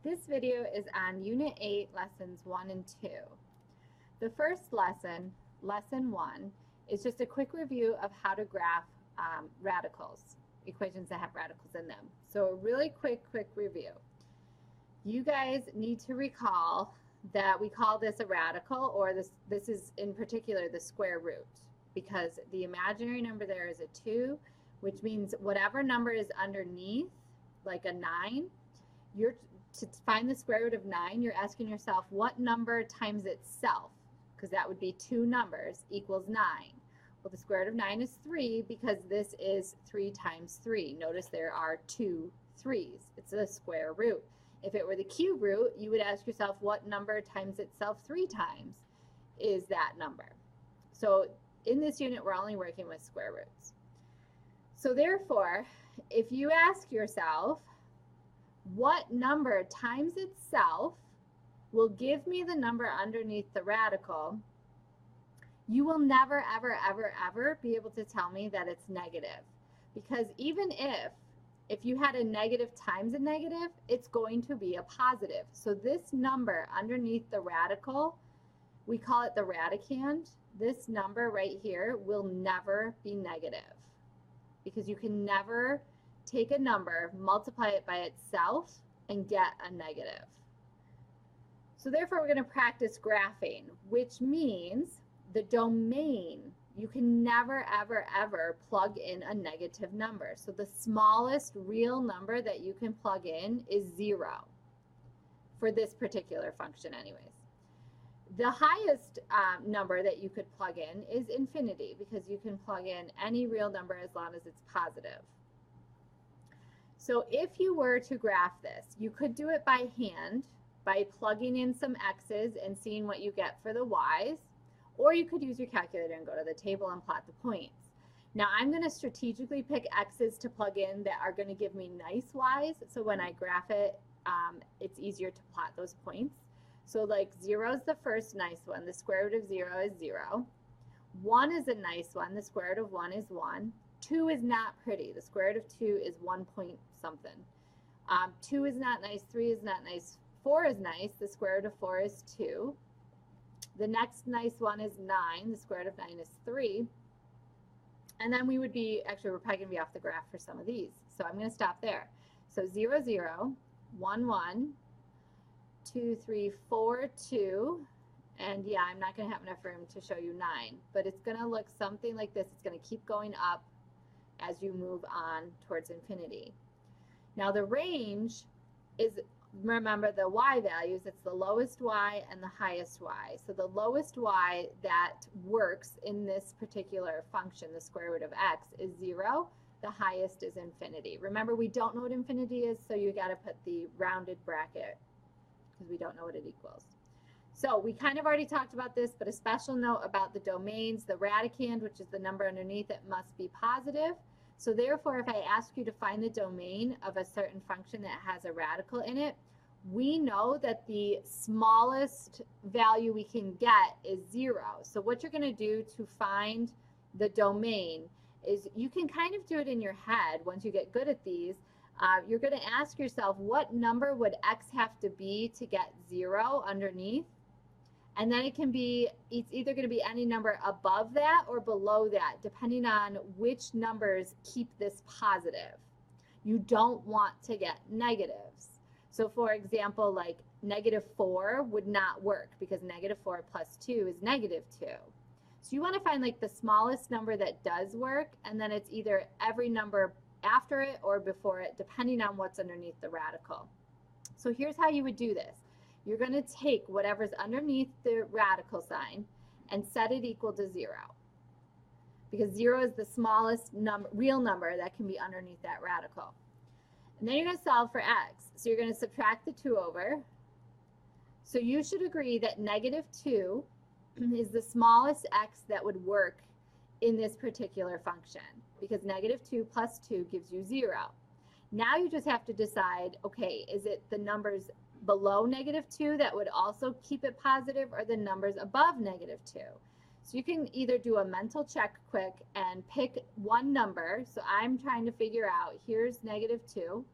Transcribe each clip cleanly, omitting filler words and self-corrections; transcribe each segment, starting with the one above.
This video is on Unit 8, Lessons 1 and 2. The first lesson, Lesson 1, is just a quick review of how to graph radicals, equations that have radicals in them. So a really quick review. You guys need to recall that we call this a radical, or this is in particular the square root, because the imaginary number there is a 2, which means whatever number is underneath, like a 9, to find the square root of 9, you're asking yourself what number times itself, because that would be two numbers, equals 9. Well, the square root of 9 is 3 because this is 3 times 3. Notice there are two 3's. It's a square root. If it were the cube root, you would ask yourself what number times itself 3 times is that number. So in this unit, we're only working with square roots. So therefore, if you ask yourself, what number times itself will give me the number underneath the radical, you will never, ever be able to tell me that it's negative. Because even if you had a negative times a negative, it's going to be a positive. So this number underneath the radical, we call it the radicand. This number right here will never be negative, because you can never take a number, multiply it by itself, and get a negative. So therefore, we're going to practice graphing, which means the domain, you can never, ever plug in a negative number. So the smallest real number that you can plug in is 0 for this particular function anyways. The highest number that you could plug in is infinity, because you can plug in any real number as long as it's positive. So if you were to graph this, you could do it by hand, by plugging in some x's and seeing what you get for the y's, or you could use your calculator and go to the table and plot the points. Now I'm going to strategically pick x's to plug in that are going to give me nice y's, so when I graph it, it's easier to plot those points. So like 0 is the first nice one, the square root of 0 is 0. 1 is a nice one, the square root of 1 is 1. 2 is not pretty, the square root of 2 is 1 point something. 2 is not nice, 3 is not nice, 4 is nice, the square root of 4 is 2. The next nice one is 9, the square root of 9 is 3. And then we would be, actually we're probably going to be off the graph for some of these. So I'm going to stop there. So 0, 0, 1, 1, 2, 3, 4, 2, and yeah, I'm not going to have enough room to show you 9, but it's going to look something like this. It's going to keep going up as you move on towards infinity. Now the range is, remember the y values, it's the lowest y and the highest y. So the lowest y that works in this particular function, the square root of x, is 0. The highest is infinity. Remember, we don't know what infinity is, so you got to put the rounded bracket, because we don't know what it equals. So we kind of already talked about this, but a special note about the domains, the radicand, which is the number underneath it, must be positive. So therefore, if I ask you to find the domain of a certain function that has a radical in it, we know that the smallest value we can get is 0. So what you're going to do to find the domain is, you can kind of do it in your head once you get good at these. You're going to ask yourself, what number would x have to be to get 0 underneath? And then it's either going to be any number above that or below that, depending on which numbers keep this positive. You don't want to get negatives. So for example, like -4 would not work, because -4 plus 2 is -2. So you want to find like the smallest number that does work, and then it's either every number after it or before it, depending on what's underneath the radical. So here's how you would do this. You're going to take whatever's underneath the radical sign and set it equal to 0, because 0 is the smallest real number that can be underneath that radical. And then you're going to solve for x. So you're going to subtract the 2 over. So you should agree that -2 is the smallest x that would work in this particular function, because -2 plus 2 gives you 0. Now you just have to decide, okay, is it the numbers below -2 that would also keep it positive, or the numbers above -2? So you can either do a mental check quick and pick one number. So I'm trying to figure out, here's -2.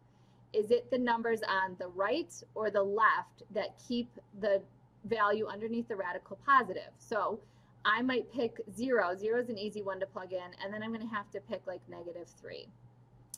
is it the numbers on the right or the left that keep the value underneath the radical positive? So I might pick 0. 0 is an easy one to plug in, and then I'm going to have to pick like -3.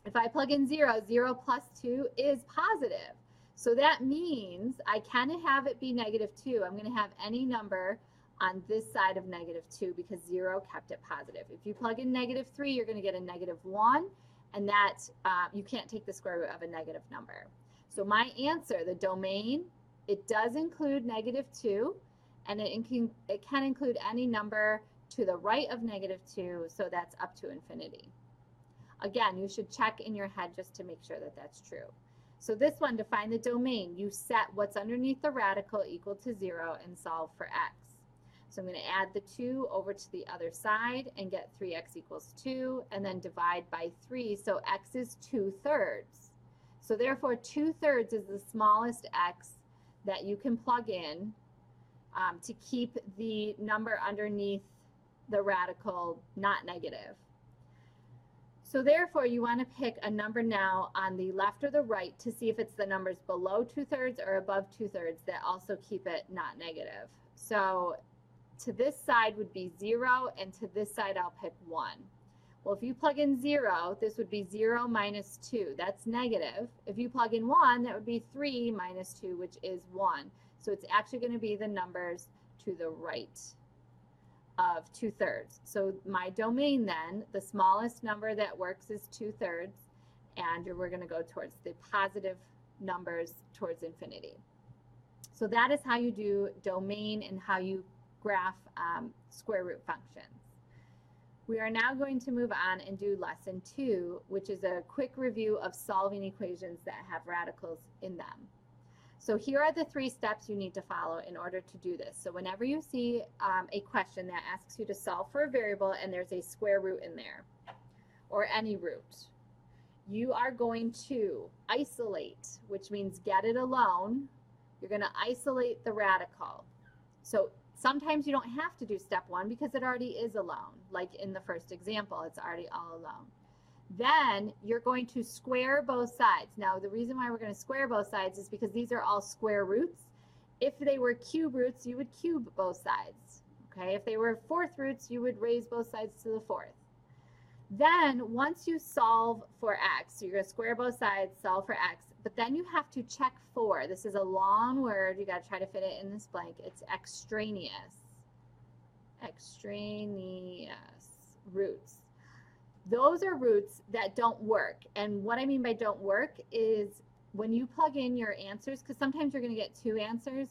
If I plug in 0, 0 plus 2 is positive. So that means I can have it be -2. I'm going to have any number on this side of -2 because 0 kept it positive. If you plug in -3, you're going to get a -1, and that you can't take the square root of a negative number. So my answer, the domain, it does include -2, and it can include any number to the right of -2, so that's up to infinity. Again, you should check in your head just to make sure that that's true. So this one, to find the domain, you set what's underneath the radical equal to 0 and solve for x. So I'm going to add the 2 over to the other side and get 3x equals 2, and then divide by 3, so x is 2/3. So therefore 2/3 is the smallest x that you can plug in to keep the number underneath the radical not negative. So therefore you want to pick a number now on the left or the right to see if it's the numbers below 2/3 or above 2/3 that also keep it not negative. So to this side would be 0, and to this side I'll pick 1. Well, if you plug in 0, this would be 0 minus 2. That's negative. If you plug in 1, that would be 3 minus 2, which is 1. So it's actually going to be the numbers to the right of 2/3. So my domain then, the smallest number that works is 2/3, and we're going to go towards the positive numbers towards infinity. So that is how you do domain and how you graph square root functions. We are now going to move on and do lesson 2, which is a quick review of solving equations that have radicals in them. So here are the 3 steps you need to follow in order to do this. So whenever you see a question that asks you to solve for a variable and there's a square root in there, or any root, you are going to isolate, which means get it alone. You're going to isolate the radical. So sometimes you don't have to do step 1 because it already is alone. Like in the first example, it's already all alone. Then you're going to square both sides. Now the reason why we're going to square both sides is because these are all square roots. If they were cube roots, you would cube both sides. Okay? If they were 4th roots, you would raise both sides to the 4th. Then once you solve for x, so you're going to square both sides, solve for x, but then you have to check for, this is a long word, you got to try to fit it in this blank, it's extraneous. Extraneous roots. Those are roots that don't work. And what I mean by don't work is when you plug in your answers, because sometimes you're going to get 2 answers,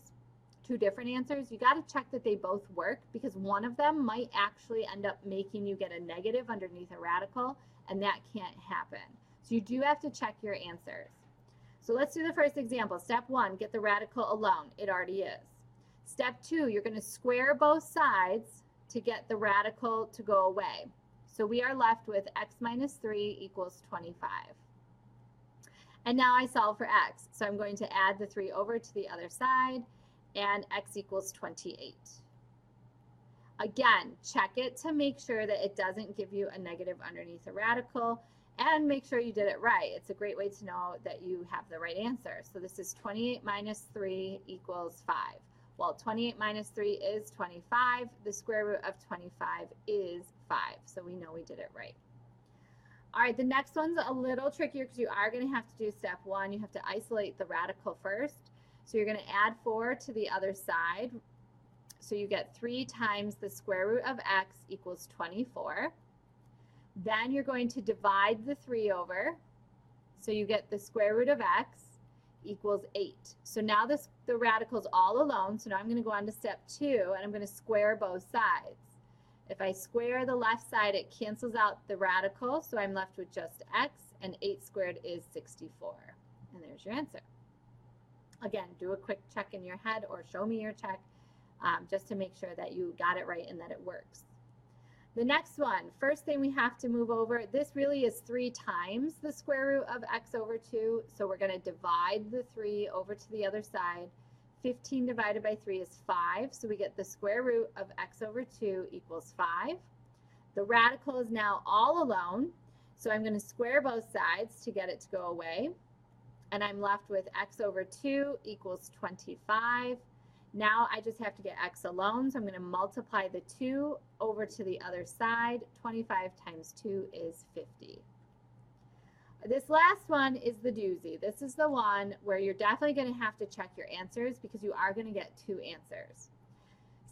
2 different answers, you got to check that they both work, because one of them might actually end up making you get a negative underneath a radical, and that can't happen. So you do have to check your answers. So let's do the first example. Step 1, get the radical alone. It already is. Step 2, you're going to square both sides to get the radical to go away. So we are left with x minus 3 equals 25. And now I solve for x. So I'm going to add the 3 over to the other side, and x equals 28. Again, check it to make sure that it doesn't give you a negative underneath a radical, and make sure you did it right. It's a great way to know that you have the right answer. So this is 28 minus 3 equals 5. Well, 28 minus 3 is 25. The square root of 25 is 5. So we know we did it right. All right, the next one's a little trickier because you are going to have to do step 1. You have to isolate the radical first. So you're going to add 4 to the other side. So you get 3 times the square root of x equals 24. Then you're going to divide the 3 over. So you get the square root of x equals 8. So now the radical's all alone. So now I'm going to go on to step 2, and I'm going to square both sides. If I square the left side, it cancels out the radical, so I'm left with just x, and 8 squared is 64. And there's your answer. Again, do a quick check in your head or show me your check just to make sure that you got it right and that it works. The next one, first thing we have to move over, this really is 3 times the square root of x over 2, so we're going to divide the 3 over to the other side. 15 divided by 3 is 5, so we get the square root of x over 2 equals 5. The radical is now all alone, so I'm going to square both sides to get it to go away. and I'm left with x over 2 equals 25. Now I just have to get x alone, so I'm going to multiply the 2 over to the other side. 25 times 2 is 50. This last one is the doozy. This is the one where you're definitely going to have to check your answers because you are going to get 2 answers.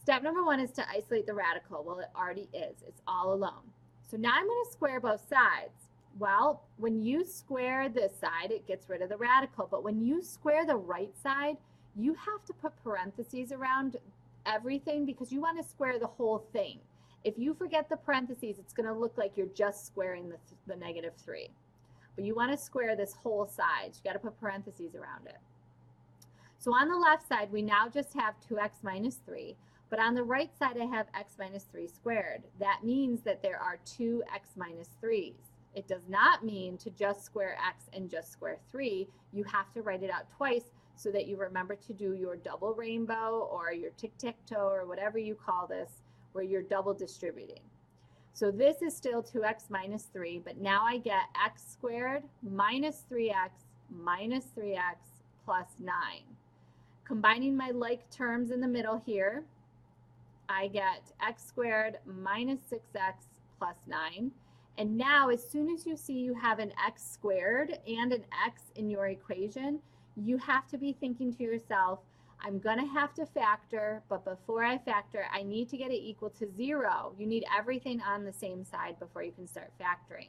Step number 1 is to isolate the radical. Well, it already is. It's all alone. So now I'm going to square both sides. Well, when you square this side, it gets rid of the radical. But when you square the right side, you have to put parentheses around everything because you want to square the whole thing. If you forget the parentheses, it's going to look like you're just squaring the negative 3. But you want to square this whole side. You got to put parentheses around it. So on the left side, we now just have 2x minus 3. But on the right side, I have x minus 3 squared. That means that there are 2 x minus 3's. It does not mean to just square x and just square 3. You have to write it out twice so that you remember to do your double rainbow or your tic-tac-toe or whatever you call this, where you're double distributing. So this is still 2x minus 3, but now I get x squared minus 3x plus 9. Combining my like terms in the middle here, I get x squared minus 6x plus 9. And now as soon as you see you have an x squared and an x in your equation, you have to be thinking to yourself, I'm going to have to factor, but before I factor, I need to get it equal to 0. You need everything on the same side before you can start factoring.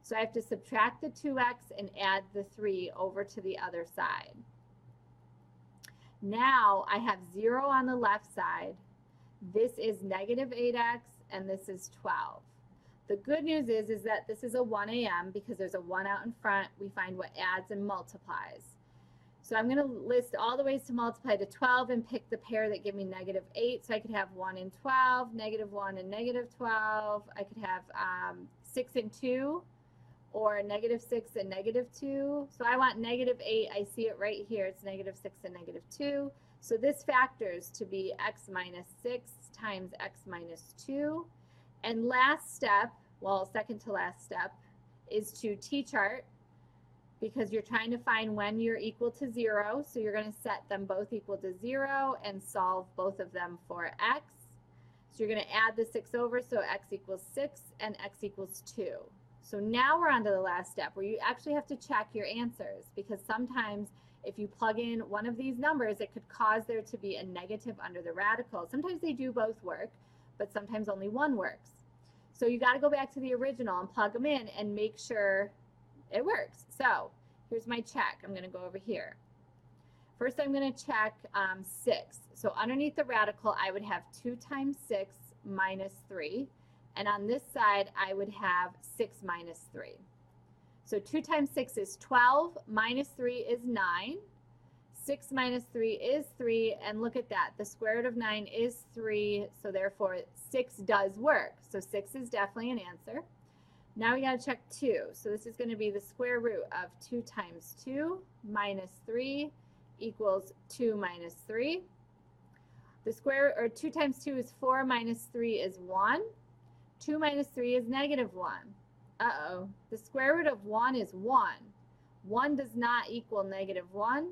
So I have to subtract the 2x and add the 3 over to the other side. Now I have 0 on the left side. This is negative 8x and this is 12. The good news is that this is a 1 a.m. because there's a 1 out in front. We find what adds and multiplies. So I'm going to list all the ways to multiply to 12 and pick the pair that give me negative 8. So I could have 1 and 12, negative 1 and negative 12. I could have 6 and 2, or negative 6 and negative 2. So I want negative 8. I see it right here. It's negative 6 and negative 2. So this factors to be x minus 6 times x minus 2. And last step, well, second to last step, is to t-chart, because you're trying to find when you're equal to 0. So you're going to set them both equal to 0 and solve both of them for x. So you're going to add the 6 over, so x equals 6 and x equals 2. So now we're on to the last step where you actually have to check your answers, because sometimes if you plug in one of these numbers, it could cause there to be a negative under the radical. Sometimes they do both work, but sometimes only one works. So you got to go back to the original and plug them in and make sure it works. So here's my check. I'm going to go over here. First, I'm going to check 6. So underneath the radical, I would have 2 times 6 minus 3. And on this side, I would have 6 minus 3. So 2 times 6 is 12, minus 3 is 9. 6 minus 3 is 3, and look at that. The square root of 9 is 3, so therefore 6 does work. So 6 is definitely an answer. Now we got to check 2. So this is going to be the square root of 2 times 2 minus 3 equals 2 minus 3. The square, or 2 times 2 is 4, minus 3 is 1. 2 minus 3 is negative 1. Uh-oh. The square root of 1 is 1. 1 does not equal negative 1.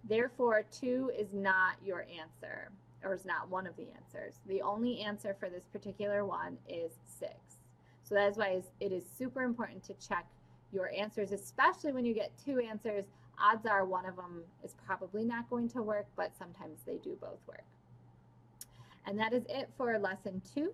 Therefore, 2 is not your answer, or is not one of the answers. The only answer for this particular one is 6. So that is why it is super important to check your answers, especially when you get 2 answers. Odds are one of them is probably not going to work, but sometimes they do both work. And that is it for lesson 2.